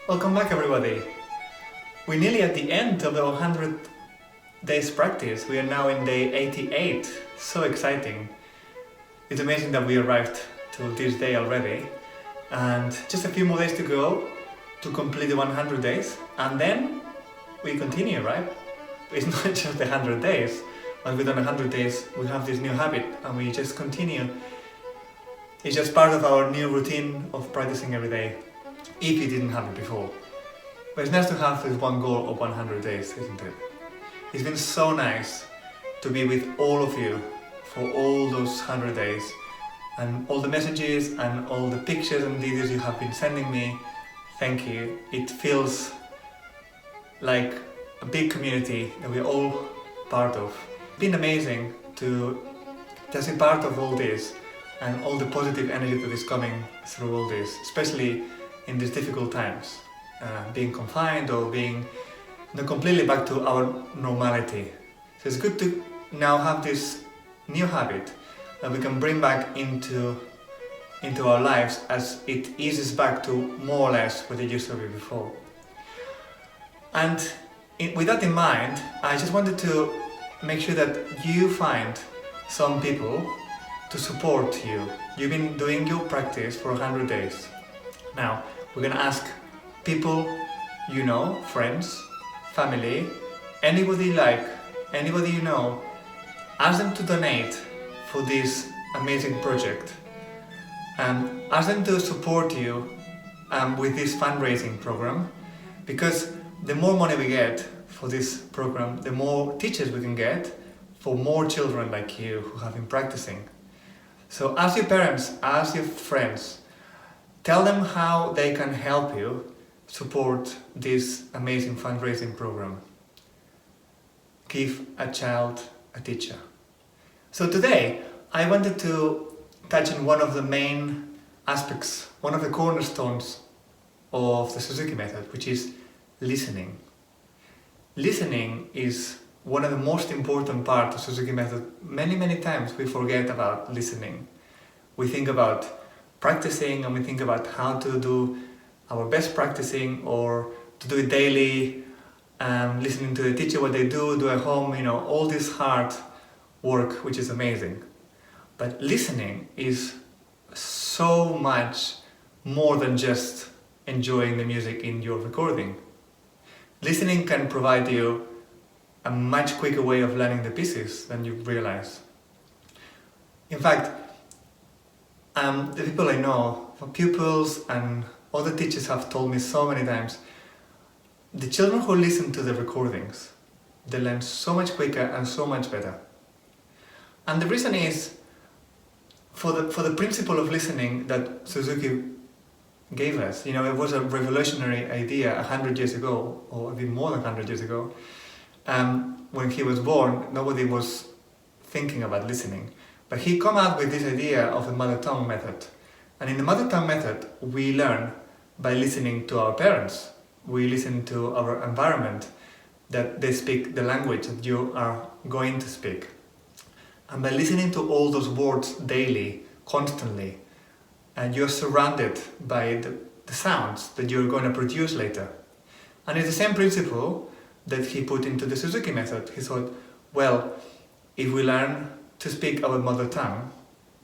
Welcome back, everybody. We're nearly at the end of the 100 days practice. We are now in day 88. So exciting. It's amazing that we arrived to this day already. And just a few more days to go to complete the 100 days. And then we continue, right? It's not just the 100 days. Once we've done 100 days, we have this new habit and we just continue. It's just part of our new routine of practicing every day, if you didn't have it before. But it's nice to have this one goal of 100 days, isn't it? It's been so nice to be with all of you for all those 100 days, and all the messages and all the pictures and videos you have been sending me. Thank you. It feels like a big community that we're all part of. It's been amazing to just be part of all this and all the positive energy that is coming through all this, especially in these difficult times, being confined or being completely back to our normality. So it's good to now have this new habit that we can bring back into our lives as it eases back to more or less what it used to be before. And with that in mind, I just wanted to make sure that you find some people to support you. You've been doing your practice for 100 days. Now, we're gonna ask people you know, friends, family, anybody you like, anybody you know, ask them to donate for this amazing project. Ask them to support you with this fundraising program, because the more money we get for this program, the more teachers we can get for more children like you who have been practicing. So ask your parents, ask your friends, tell them how they can help you support this amazing fundraising program. Give a child a teacher. So today I wanted to touch on one of the main aspects, one of the cornerstones of the Suzuki method, which is listening. Listening is one of the most important parts of Suzuki method. Many times we forget about listening. We think about practicing and we think about how to do our best practicing or to do it daily, listening to the teacher what they do at home, all this hard work, which is amazing. But listening is so much more than just enjoying the music in your recording. Listening can provide you a much quicker way of learning the pieces than you realize. In fact, the people I know, pupils and other teachers have told me so many times, the children who listen to the recordings, they learn so much quicker and so much better. And the reason is, for the principle of listening that Suzuki gave us, it was a revolutionary idea 100 years ago, or even more than 100 years ago. When he was born, nobody was thinking about listening. But he came out with this idea of the mother tongue method. And in the mother tongue method, we learn by listening to our parents. We listen to our environment, that they speak the language that you are going to speak. And by listening to all those words daily, constantly, and you're surrounded by the sounds that you're going to produce later. And it's the same principle that he put into the Suzuki method. He thought, well, if we learn to speak our mother tongue,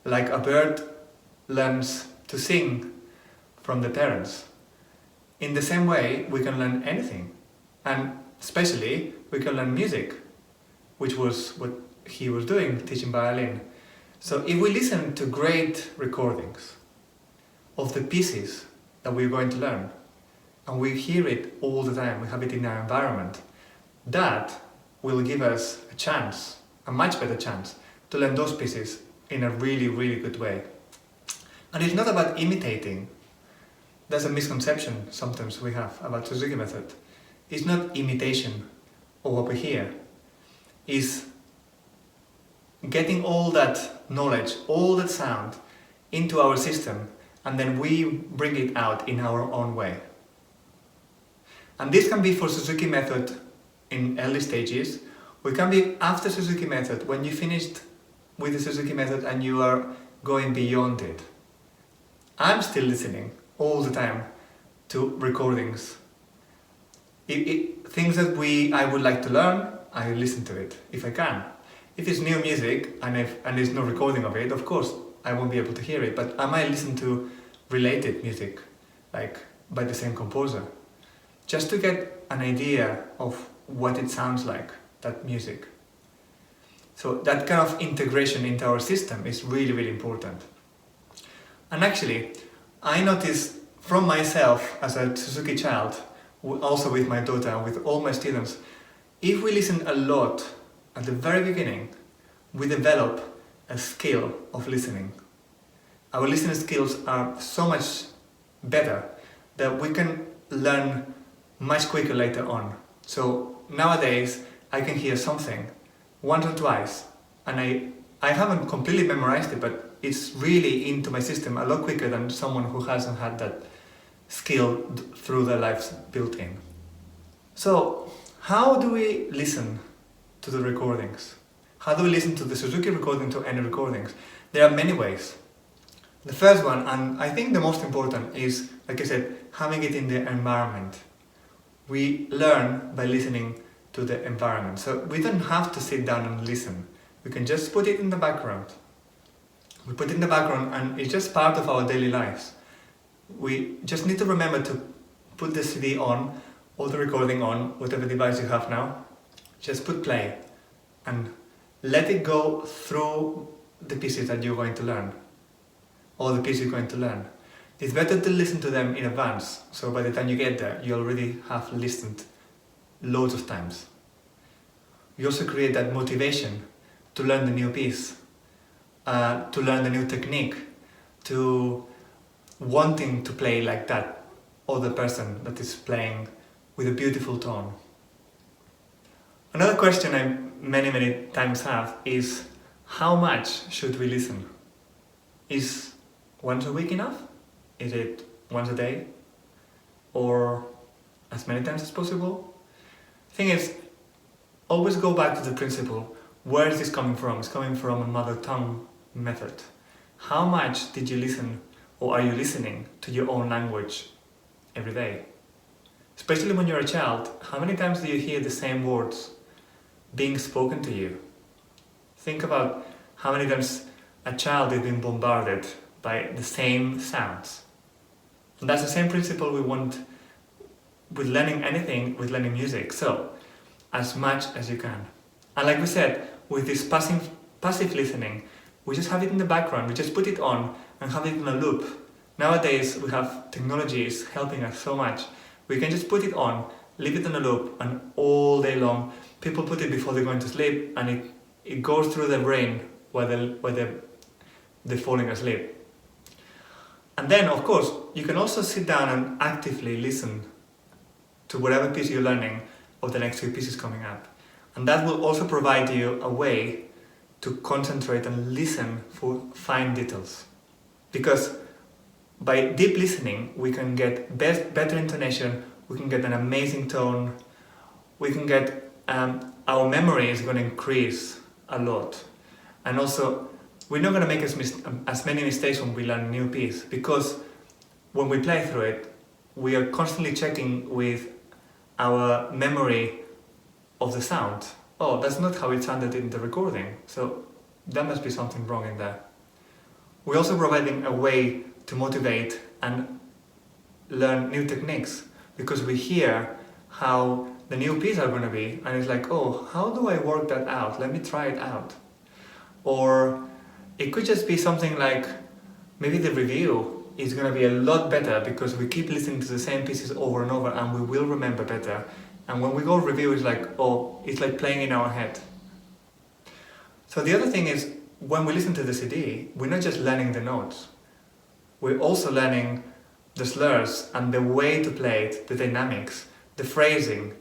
like a bird learns to sing from the parents, in the same way we can learn anything. And especially we can learn music, which was what he was doing, teaching violin. So if we listen to great recordings, of the pieces that we're going to learn. And we hear it all the time, we have it in our environment. That will give us a chance, a much better chance, to learn those pieces in a really, really good way. And it's not about imitating. There's a misconception sometimes we have about Suzuki method. It's not imitation of what we hear. It's getting all that knowledge, all that sound into our system, and then we bring it out in our own way. And this can be for Suzuki method in early stages, or it can be after Suzuki method, when you finished with the Suzuki method and you are going beyond it. I'm still listening all the time to recordings. Things that I would like to learn, I listen to it if I can. If it's new music and there's no recording of it, of course I won't be able to hear it, but I might listen to related music, like by the same composer, just to get an idea of what it sounds like, that music. So that kind of integration into our system is really, really important. And actually, I noticed from myself as a Suzuki child, also with my daughter and with all my students, if we listen a lot at the very beginning, we develop a skill of listening. Our listening skills are so much better that we can learn much quicker later on. So nowadays, I can hear something once or twice, and I haven't completely memorized it, but it's really into my system a lot quicker than someone who hasn't had that skill through their lives built in. So, how do we listen to the recordings? How do we listen to the Suzuki recording, to any recordings? There are many ways. The first one, and I think the most important, is, like I said, having it in the environment. We learn by listening to the environment. So we don't have to sit down and listen. We can just put it in the background. We put it in the background and it's just part of our daily lives. We just need to remember to put the CD on or the recording on, whatever device you have now. Just put play and let it go through the pieces that you're going to learn, or the pieces you're going to learn. It's better to listen to them in advance, so by the time you get there, you already have listened loads of times. You also create that motivation to learn the new piece, to learn the new technique, to wanting to play like that other person that is playing with a beautiful tone. Another question I many times have is, how much should we listen? Is once a week enough? Is it once a day? Or as many times as possible? Thing is, always go back to the principle, where is this coming from? It's coming from a mother tongue method. How much did you listen, or are you listening to your own language every day? Especially when you're a child, how many times do you hear the same words being spoken to you? Think about how many times a child is being bombarded by the same sounds. And that's the same principle we want with learning anything, with learning music. So, as much as you can. And like we said, with this passive listening, we just have it in the background, we just put it on and have it in a loop. Nowadays, we have technologies helping us so much. We can just put it on, leave it in a loop, and all day long, people put it before they're going to sleep, and it goes through their brain while they're falling asleep. And then, of course, you can also sit down and actively listen to whatever piece you're learning of the next few pieces coming up. And that will also provide you a way to concentrate and listen for fine details. Because by deep listening, we can get better intonation, we can get an amazing tone, we can get, our memory is going to increase a lot. And also, we're not going to make as many mistakes when we learn a new piece, because when we play through it, we are constantly checking with our memory of the sound. Oh, that's not how it sounded in the recording, so there must be something wrong in there. We're also providing a way to motivate and learn new techniques, because we hear how the new pieces are going to be, and it's like, oh, how do I work that out? Let me try it out. Or it could just be something like maybe the review is going to be a lot better because we keep listening to the same pieces over and over and we will remember better. And when we go review, it's like, oh, it's like playing in our head. So the other thing is, when we listen to the CD, we're not just learning the notes. We're also learning the slurs and the way to play it, the dynamics, the phrasing,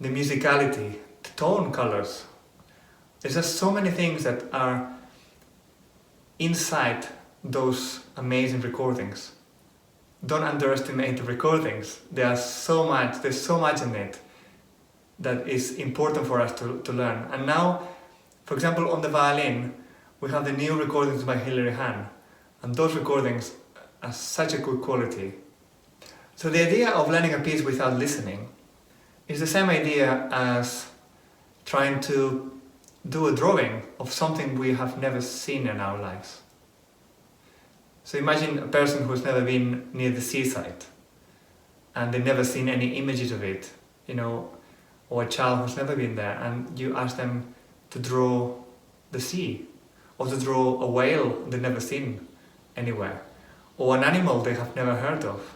the musicality, the tone colors. There's just so many things that are inside those amazing recordings. Don't underestimate the recordings. There's so much in it that is important for us to learn. And now, for example, on the violin, we have the new recordings by Hilary Hahn, and those recordings are such a good quality. So the idea of learning a piece without listening is the same idea as trying to do a drawing of something we have never seen in our lives. So imagine a person who's never been near the seaside and they've never seen any images of it, or a child who's never been there, and you ask them to draw the sea, or to draw a whale they've never seen anywhere, or an animal they have never heard of.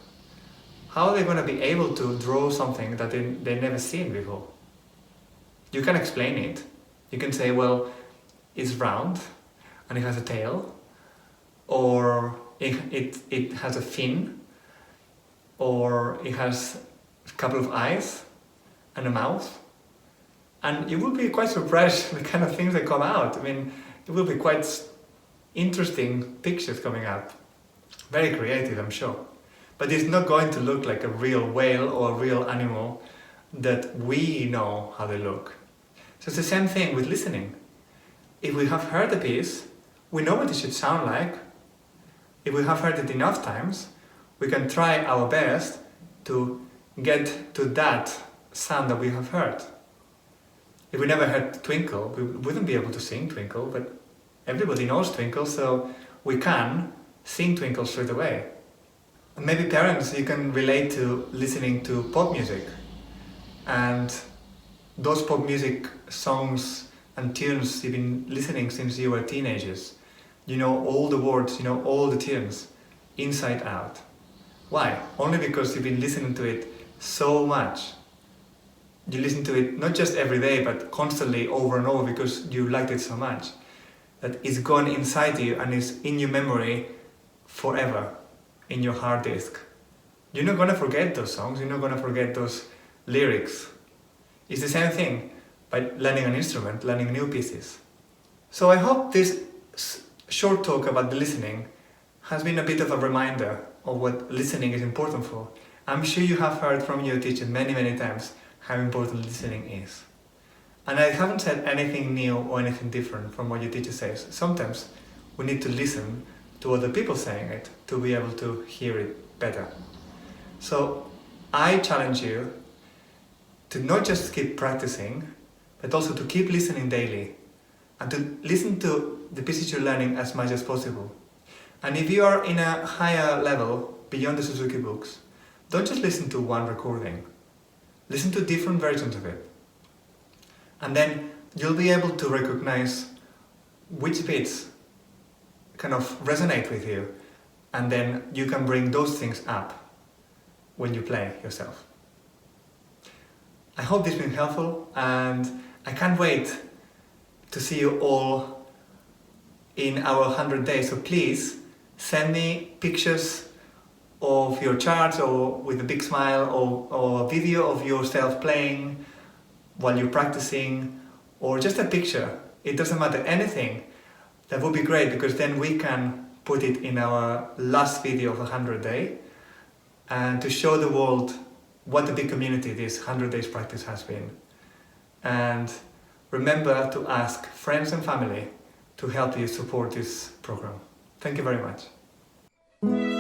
How are they going to be able to draw something that they've never seen before? You can explain it. You can say, well, it's round and it has a tail, or it has a fin, or it has a couple of eyes and a mouth. And you will be quite surprised the kind of things that come out. I mean, it will be quite interesting pictures coming out. Very creative, I'm sure. But it's not going to look like a real whale or a real animal that we know how they look. So it's the same thing with listening. If we have heard a piece, we know what it should sound like. If we have heard it enough times, we can try our best to get to that sound that we have heard. If we never heard Twinkle, we wouldn't be able to sing Twinkle, but everybody knows Twinkle, so we can sing Twinkle straight away. And maybe parents, you can relate to listening to pop music. And those pop music songs and tunes you've been listening since you were teenagers. You know all the words, you know all the tunes, inside out. Why? Only because you've been listening to it so much. You listen to it not just every day, but constantly over and over because you liked it so much. That it's gone inside you and is in your memory forever, in your hard disk. You're not going to forget those songs, you're not going to forget those lyrics. It's the same thing by learning an instrument, learning new pieces. So I hope this short talk about the listening has been a bit of a reminder of what listening is important for. I'm sure you have heard from your teacher many times how important listening is. And I haven't said anything new or anything different from what your teacher says. Sometimes we need to listen to other people saying it to be able to hear it better. So I challenge you to not just keep practicing, but also to keep listening daily and to listen to the pieces you're learning as much as possible. And if you are in a higher level beyond the Suzuki books, don't just listen to one recording. Listen to different versions of it. And then you'll be able to recognize which bits kind of resonate with you, and then you can bring those things up when you play yourself. I hope this has been helpful, and I can't wait to see you all in our 100 days. So please send me pictures of your charts, or with a big smile, or a video of yourself playing while you're practicing, or just a picture. It doesn't matter, anything. That would be great, because then we can put it in our last video of 100 Day and to show the world what a big community this 100 Days practice has been. And remember to ask friends and family to help you support this program. Thank you very much.